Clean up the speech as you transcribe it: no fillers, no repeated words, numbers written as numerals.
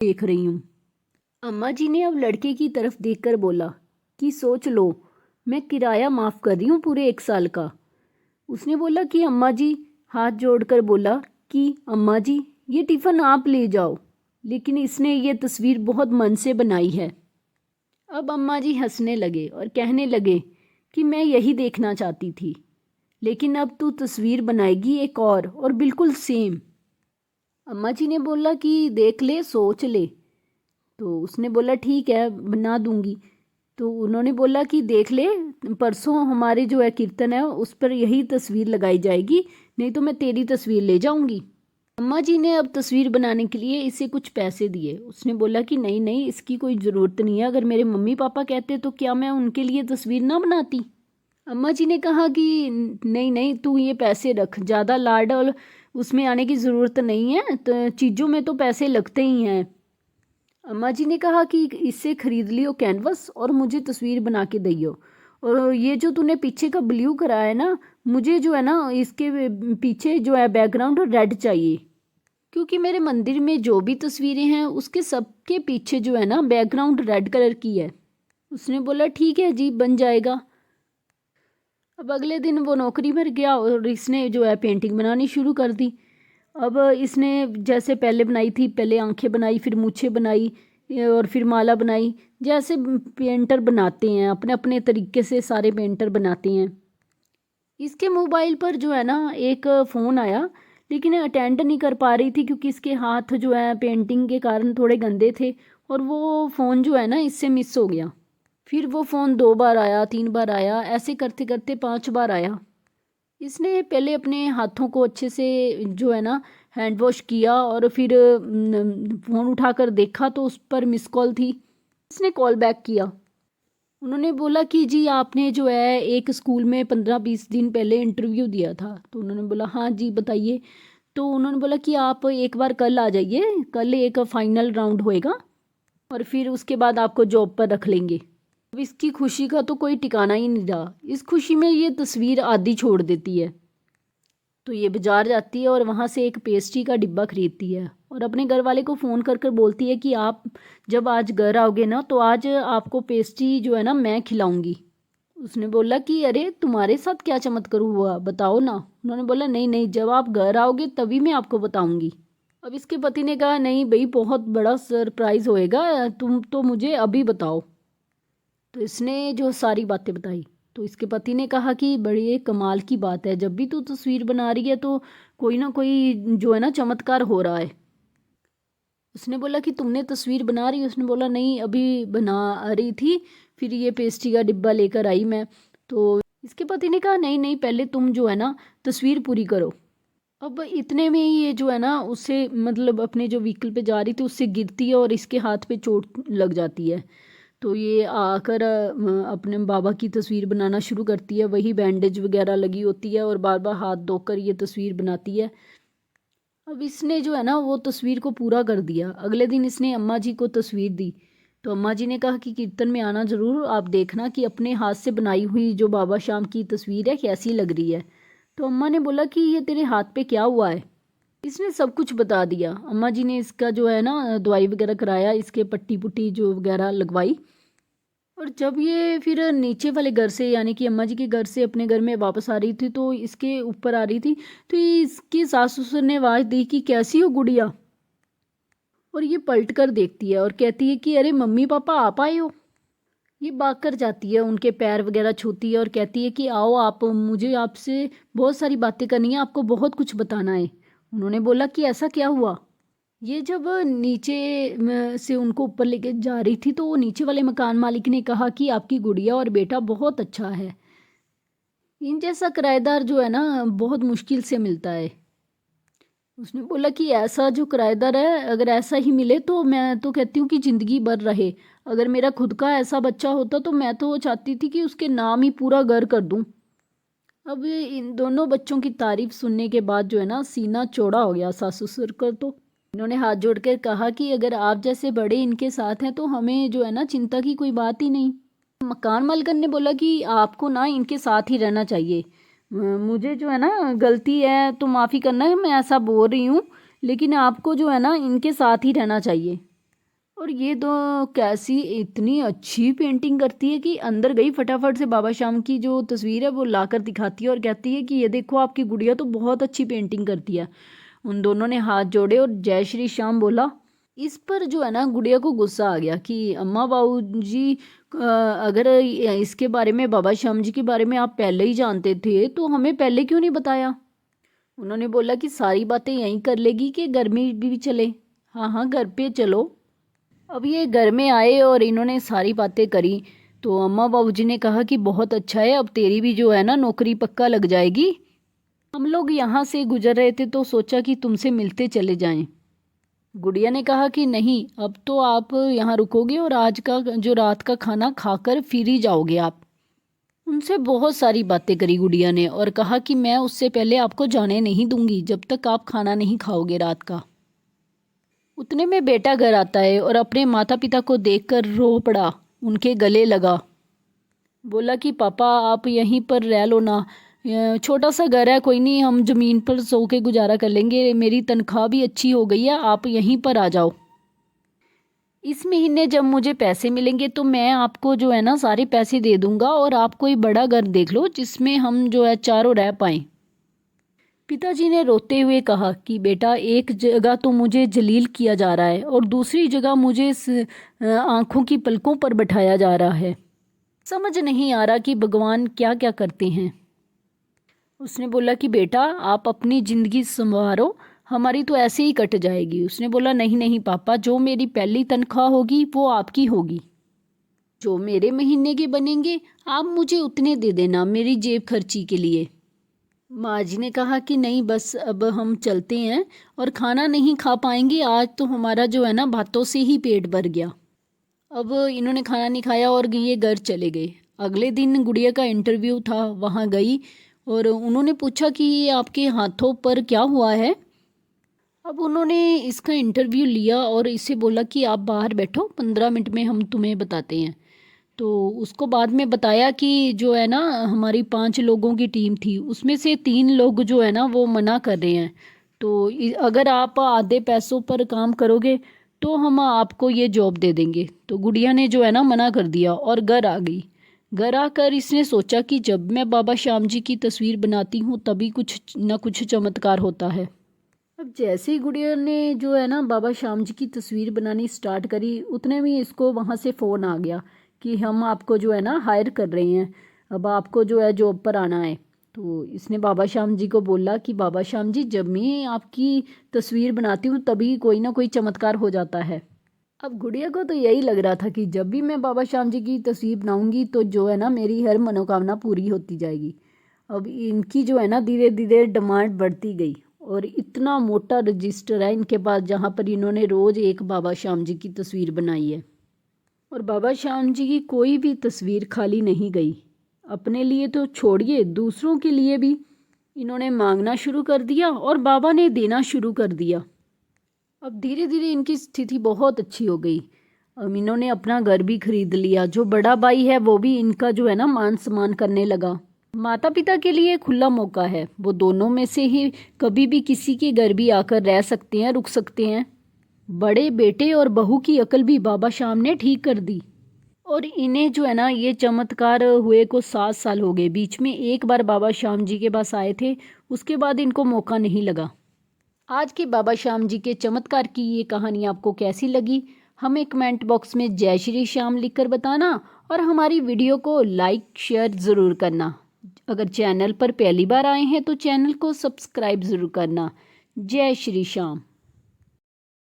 देख रही हूँ। अम्मा जी ने अब लड़के की तरफ देखकर बोला कि सोच लो, मैं किराया माफ़ कर रही हूँ पूरे 1 साल का। उसने बोला कि अम्मा जी, हाथ जोड़कर बोला कि अम्मा जी ये टिफ़िन आप ले जाओ, लेकिन इसने ये तस्वीर बहुत मन से बनाई है। अब अम्मा जी हंसने लगे और कहने लगे कि मैं यही देखना चाहती थी, लेकिन अब तू तस्वीर बनाएगी एक और बिल्कुल सेम। अम्मा जी ने बोला कि देख ले, सोच ले। तो उसने बोला ठीक है, बना दूंगी। तो उन्होंने बोला कि देख ले, परसों हमारे जो है कीर्तन है उस पर यही तस्वीर लगाई जाएगी, नहीं तो मैं तेरी तस्वीर ले जाऊंगी। अम्मा जी ने अब तस्वीर बनाने के लिए इसे कुछ पैसे दिए। उसने बोला कि नहीं नहीं, इसकी कोई ज़रूरत नहीं है, अगर मेरे मम्मी पापा कहते तो क्या मैं उनके लिए तस्वीर ना बनाती। अम्मा जी ने कहा कि नहीं नहीं, तू ये पैसे रख, ज़्यादा लाड और उसमें आने की ज़रूरत नहीं है, तो चीज़ों में तो पैसे लगते ही हैं। अम्मा जी ने कहा कि इससे खरीद लियो कैनवस और मुझे तस्वीर बना के दियो। और ये जो तूने पीछे का ब्लू करा है ना, मुझे जो है ना इसके पीछे जो है बैकग्राउंड रेड चाहिए, क्योंकि मेरे मंदिर में जो भी तस्वीरें हैं उसके सबके पीछे जो है ना बैकग्राउंड रेड कलर की है। उसने बोला ठीक है जी, बन जाएगा। अब अगले दिन वो नौकरी पर गया और इसने जो है पेंटिंग बनानी शुरू कर दी। अब इसने जैसे पहले बनाई थी, पहले आंखें बनाई, फिर मूछें बनाई और फिर माला बनाई। जैसे पेंटर बनाते हैं अपने अपने तरीके से, सारे पेंटर बनाते हैं। इसके मोबाइल पर जो है ना एक फ़ोन आया, लेकिन अटेंड नहीं कर पा रही थी क्योंकि इसके हाथ जो है पेंटिंग के कारण थोड़े गंदे थे, और वो फ़ोन जो है ना इससे मिस हो गया। फिर वो फ़ोन 2 बार आया, 3 बार आया, ऐसे करते करते 5 बार आया। इसने पहले अपने हाथों को अच्छे से जो है ना हैंड वॉश किया और फिर फ़ोन उठाकर देखा तो उस पर मिस कॉल थी। इसने कॉल बैक किया। उन्होंने बोला कि जी आपने जो है एक स्कूल में 15-20 दिन पहले इंटरव्यू दिया था। तो उन्होंने बोला हाँ जी बताइए। तो उन्होंने बोला कि आप एक बार कल आ जाइए, कल एक फाइनल राउंड होएगा और फिर उसके बाद आपको जॉब पर रख लेंगे। अब इसकी खुशी का तो कोई ठिकाना ही नहीं रहा। इस खुशी में ये तस्वीर आधी छोड़ देती है। तो ये बाज़ार जाती है और वहाँ से एक पेस्ट्री का डिब्बा खरीदती है और अपने घर वाले को फ़ोन कर कर बोलती है कि आप जब आज घर आओगे ना तो आज आपको पेस्ट्री जो है ना मैं खिलाऊंगी। उसने बोला कि अरे तुम्हारे साथ क्या चमत्कार हुआ, बताओ ना। उन्होंने बोला नहीं नहीं, जब आप घर आओगे तभी मैं आपको बताऊंगी। अब इसके पति ने कहा नहीं भाई, बहुत बड़ा सरप्राइज़ होएगा, तुम तो मुझे अभी बताओ। तो इसने जो सारी बातें बताई, तो इसके पति ने कहा कि बड़ी कमाल की बात है, जब भी तू तस्वीर बना रही है तो कोई ना कोई जो है ना चमत्कार हो रहा है। उसने बोला कि तुमने तस्वीर बना रही? उसने बोला नहीं, अभी बना रही थी, फिर ये पेस्ट्री का डिब्बा लेकर आई मैं। तो इसके पति ने कहा नहीं नहीं, पहले तुम जो है ना तस्वीर पूरी करो। अब इतने में ही ये जो है ना उससे मतलब अपने जो व्हीकल पे जा रही थी उससे गिरती है और इसके हाथ पे चोट लग जाती है। तो ये आकर अपने बाबा की तस्वीर बनाना शुरू करती है। वही बैंडेज वगैरह लगी होती है और बार बार हाथ धोकर ये तस्वीर बनाती है। अब इसने जो है ना वो तस्वीर को पूरा कर दिया। अगले दिन इसने अम्मा जी को तस्वीर दी। तो अम्मा जी ने कहा कि कीर्तन में आना ज़रूर, आप देखना कि अपने हाथ से बनाई हुई जो बाबा श्याम की तस्वीर है कैसी लग रही है। तो अम्मा ने बोला कि ये तेरे हाथ पे क्या हुआ है। इसने सब कुछ बता दिया। अम्मा जी ने इसका जो है ना दवाई वगैरह कराया, इसके पट्टी पुट्टी जो वगैरह लगवाई। और जब ये फिर नीचे वाले घर से यानी कि अम्मा जी के घर से अपने घर में वापस आ रही थी तो इसके ऊपर आ रही थी, तो ये इसकी सास ससुर ने आवाज़ दी कि कैसी हो गुड़िया। और ये पलट कर देखती है और कहती है कि अरे मम्मी पापा आप आए हो। ये भाग कर जाती है, उनके पैर वगैरह छूती है और कहती है कि आओ आप, मुझे आपसे बहुत सारी बातें करनी है, आपको बहुत कुछ बताना है। उन्होंने बोला कि ऐसा क्या हुआ। ये जब नीचे से उनको ऊपर लेके जा रही थी तो वो नीचे वाले मकान मालिक ने कहा कि आपकी गुड़िया और बेटा बहुत अच्छा है, इन जैसा किराएदार जो है ना बहुत मुश्किल से मिलता है। उसने बोला कि ऐसा जो किराएदार है अगर ऐसा ही मिले तो मैं तो कहती हूँ कि ज़िंदगी भर रहे। अगर मेरा खुद का ऐसा बच्चा होता तो मैं तो चाहती थी कि उसके नाम ही पूरा घर कर दूँ। अब इन दोनों बच्चों की तारीफ सुनने के बाद जो है ना सीना चौड़ा हो गया सास ससुर का। तो इन्होंने हाथ जोड़कर कहा कि अगर आप जैसे बड़े इनके साथ हैं तो हमें जो है ना चिंता की कोई बात ही नहीं। मकान मालिकन ने बोला कि आपको ना इनके साथ ही रहना चाहिए। मुझे जो है ना गलती है तो माफ़ी करना है, मैं ऐसा बोल रही हूँ, लेकिन आपको जो है ना इनके साथ ही रहना चाहिए। और ये तो कैसी इतनी अच्छी पेंटिंग करती है कि अंदर गई फटाफट से बाबा श्याम की जो तस्वीर है वो लाकर दिखाती है और कहती है कि ये देखो आपकी गुड़िया तो बहुत अच्छी पेंटिंग करती है। उन दोनों ने हाथ जोड़े और जय श्री श्याम बोला। इस पर जो है ना गुड़िया को गुस्सा आ गया कि अम्मा बाबू जी, अगर इसके बारे में, बाबा श्याम जी के बारे में आप पहले ही जानते थे तो हमें पहले क्यों नहीं बताया। उन्होंने बोला कि सारी बातें यहीं कर लेगी कि घर में भी चले। हाँ हाँ, घर पे चलो। अब ये घर में आए और इन्होंने सारी बातें करी तो अम्मा बाबूजी ने कहा कि बहुत अच्छा है, अब तेरी भी जो है ना नौकरी पक्का लग जाएगी। हम लोग यहाँ से गुजर रहे थे तो सोचा कि तुमसे मिलते चले जाएं। गुड़िया ने कहा कि नहीं, अब तो आप यहाँ रुकोगे और आज का जो रात का खाना खाकर फिर ही जाओगे आप। उनसे बहुत सारी बातें करी गुड़िया ने और कहा कि मैं उससे पहले आपको जाने नहीं दूंगी जब तक आप खाना नहीं खाओगे रात का। उतने में बेटा घर आता है और अपने माता पिता को देखकर रो पड़ा, उनके गले लगा। बोला कि पापा आप यहीं पर रह लो ना, छोटा सा घर है, कोई नहीं, हम ज़मीन पर सो के गुजारा कर लेंगे, मेरी तनख्वाह भी अच्छी हो गई है, आप यहीं पर आ जाओ। इस महीने जब मुझे पैसे मिलेंगे तो मैं आपको जो है ना सारे पैसे दे दूंगा और आप कोई बड़ा घर देख लो जिसमें हम जो है चारों रह पाएं। पिताजी ने रोते हुए कहा कि बेटा, एक जगह तो मुझे जलील किया जा रहा है और दूसरी जगह मुझे आंखों की पलकों पर बैठाया जा रहा है। समझ नहीं आ रहा कि भगवान क्या क्या करते हैं। उसने बोला कि बेटा आप अपनी ज़िंदगी संवारो, हमारी तो ऐसे ही कट जाएगी। उसने बोला नहीं नहीं पापा, जो मेरी पहली तनख्वाह होगी वो आपकी होगी, जो मेरे महीने के बनेंगे आप मुझे उतने दे देना मेरी जेब खर्ची के लिए। माँ जी ने कहा कि नहीं बस अब हम चलते हैं और खाना नहीं खा पाएंगे, आज तो हमारा जो है ना भातों से ही पेट भर गया। अब इन्होंने खाना नहीं खाया और ये घर चले गए। अगले दिन गुड़िया का इंटरव्यू था, वहाँ गई और उन्होंने पूछा कि ये आपके हाथों पर क्या हुआ है। अब उन्होंने इसका इंटरव्यू लिया और इसे बोला कि आप बाहर बैठो, 15 मिनट में हम तुम्हें बताते हैं। तो उसको बाद में बताया कि जो है ना हमारी 5 लोगों की टीम थी, उसमें से 3 लोग जो है ना वो मना कर रहे हैं, तो अगर आप आधे पैसों पर काम करोगे तो हम आपको ये जॉब दे देंगे। तो गुड़िया ने जो है ना मना कर दिया और घर आ गई। घर आकर इसने सोचा कि जब मैं बाबा श्याम जी की तस्वीर बनाती हूँ तभी कुछ न कुछ चमत्कार होता है। अब जैसे ही गुड़िया ने जो है ना बाबा श्याम जी की तस्वीर बनानी स्टार्ट करी, उतने में इसको वहाँ से फ़ोन आ गया कि हम आपको जो है ना हायर कर रहे हैं, अब आपको जो है जॉब पर आना है। तो इसने बाबा श्याम जी को बोला कि बाबा श्याम जी, जब मैं आपकी तस्वीर बनाती हूँ तभी कोई ना कोई चमत्कार हो जाता है। अब गुड़िया को तो यही लग रहा था कि जब भी मैं बाबा श्याम जी की तस्वीर बनाऊंगी तो जो है ना मेरी हर मनोकामना पूरी होती जाएगी। अब इनकी जो है ना धीरे धीरे डिमांड बढ़ती गई और इतना मोटा रजिस्टर है इनके पास जहाँ पर इन्होंने रोज़ एक बाबा श्याम जी की तस्वीर बनाई है। और बाबा श्याम जी की कोई भी तस्वीर खाली नहीं गई। अपने लिए तो छोड़िए, दूसरों के लिए भी इन्होंने मांगना शुरू कर दिया और बाबा ने देना शुरू कर दिया। अब धीरे धीरे इनकी स्थिति बहुत अच्छी हो गई। अब इन्होंने अपना घर भी खरीद लिया। जो बड़ा भाई है वो भी इनका जो है ना मान सम्मान करने लगा। माता पिता के लिए खुला मौका है, वो दोनों में से ही कभी भी किसी के घर भी आकर रह सकते हैं, रुक सकते हैं। बड़े बेटे और बहू की अकल भी बाबा श्याम ने ठीक कर दी और इन्हें जो है ना ये चमत्कार हुए को 7 साल हो गए। बीच में एक बार बाबा श्याम जी के पास आए थे, उसके बाद इनको मौका नहीं लगा। आज के बाबा श्याम जी के चमत्कार की ये कहानी आपको कैसी लगी, हमें कमेंट बॉक्स में जय श्री श्याम लिखकर बताना और हमारी वीडियो को लाइक शेयर ज़रूर करना। अगर चैनल पर पहली बार आए हैं तो चैनल को सब्सक्राइब ज़रूर करना। जय श्री श्याम।